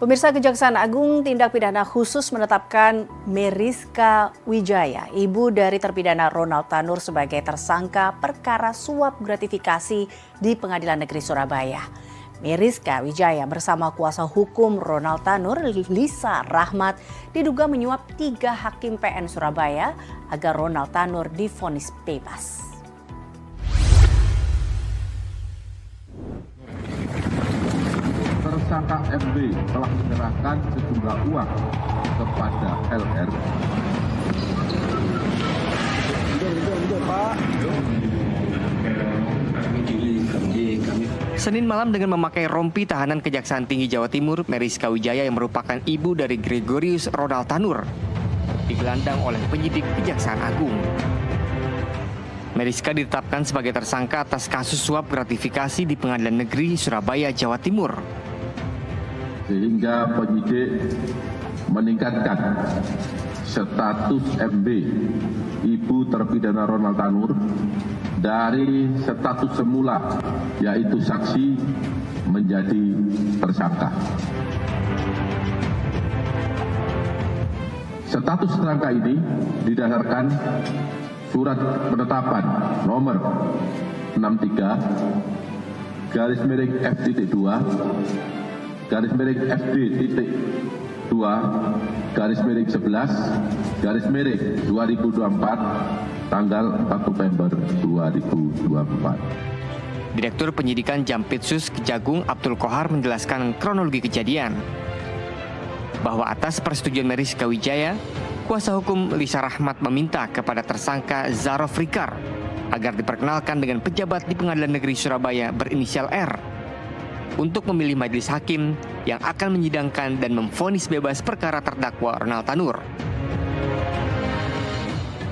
Pemirsa, Kejaksaan Agung Tindak Pidana Khusus menetapkan Meriska Wijaya, ibu dari terpidana Ronald Tanur sebagai tersangka perkara suap gratifikasi di Pengadilan Negeri Surabaya. Meriska Wijaya bersama kuasa hukum Ronald Tanur, Lisa Rahmat, diduga menyuap 3 hakim PN Surabaya agar Ronald Tanur divonis bebas. Tersangka MB telah menyerahkan sejumlah uang kepada LR. Senin malam dengan memakai rompi tahanan Kejaksaan Tinggi Jawa Timur, Meriska Wijaya yang merupakan ibu dari Gregorius Ronald Tanur digelandang oleh penyidik Kejaksaan Agung. Meriska ditetapkan sebagai tersangka atas kasus suap gratifikasi di Pengadilan Negeri Surabaya, Jawa Timur. Sehingga penyidik meningkatkan status MB, ibu terpidana Ronald Tanur, dari status semula yaitu saksi menjadi tersangka. Status tersangka ini didasarkan surat penetapan nomor 63 /F.2 /FD.2 /11 tanggal 4 November 2024. Direktur Penyidikan Jampitsus Kejagung Abdul Kohar menjelaskan kronologi kejadian bahwa atas persetujuan Meriska Wijaya, kuasa hukum Lisa Rahmat meminta kepada tersangka Zarof Rikar agar diperkenalkan dengan pejabat di Pengadilan Negeri Surabaya berinisial R untuk memilih majelis hakim yang akan menyidangkan dan memvonis bebas perkara terdakwa Ronald Tanur.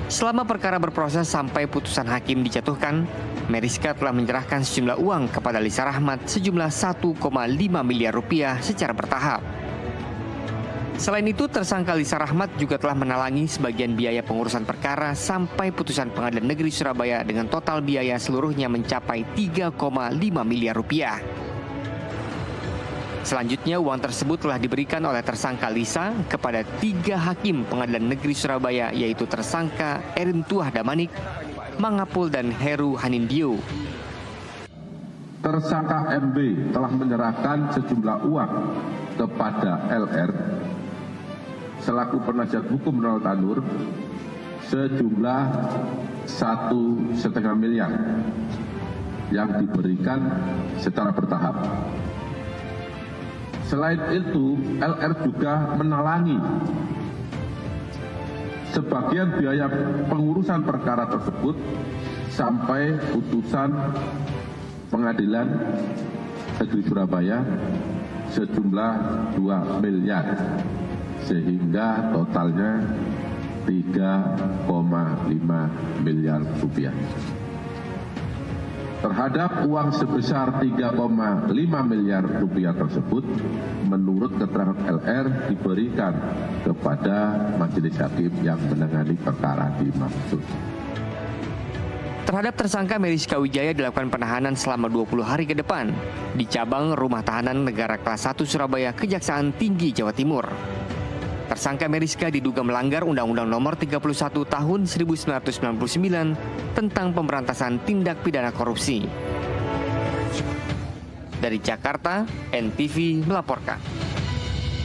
Selama perkara berproses sampai putusan hakim dijatuhkan, Meriska telah menyerahkan sejumlah uang kepada Lisa Rahmat sejumlah 1,5 miliar rupiah secara bertahap. Selain itu, tersangka Lisa Rahmat juga telah menalangi sebagian biaya pengurusan perkara sampai putusan Pengadilan Negeri Surabaya dengan total biaya seluruhnya mencapai 3,5 miliar rupiah. Selanjutnya, uang tersebut telah diberikan oleh tersangka Lisa kepada 3 hakim Pengadilan Negeri Surabaya, yaitu tersangka Erin Tuah Damanik, Mangapul, dan Heru Hanindio. Tersangka MB telah menyerahkan sejumlah uang kepada LR selaku penasihat hukum Ronald Tanur sejumlah 1,5 miliar yang diberikan secara bertahap. Selain itu, LR juga menalangi sebagian biaya pengurusan perkara tersebut sampai putusan Pengadilan Negeri Surabaya sejumlah 2 miliar, sehingga totalnya 3,5 miliar rupiah. Terhadap uang sebesar 3,5 miliar rupiah tersebut, menurut keterangan LR diberikan kepada majelis hakim yang menangani perkara dimaksud. Terhadap tersangka Meriska Wijaya dilakukan penahanan selama 20 hari ke depan di cabang Rumah Tahanan Negara Kelas 1 Surabaya, Kejaksaan Tinggi Jawa Timur. Tersangka Meriska diduga melanggar Undang-Undang Nomor 31 Tahun 1999 tentang pemberantasan tindak pidana korupsi. Dari Jakarta, NTV melaporkan.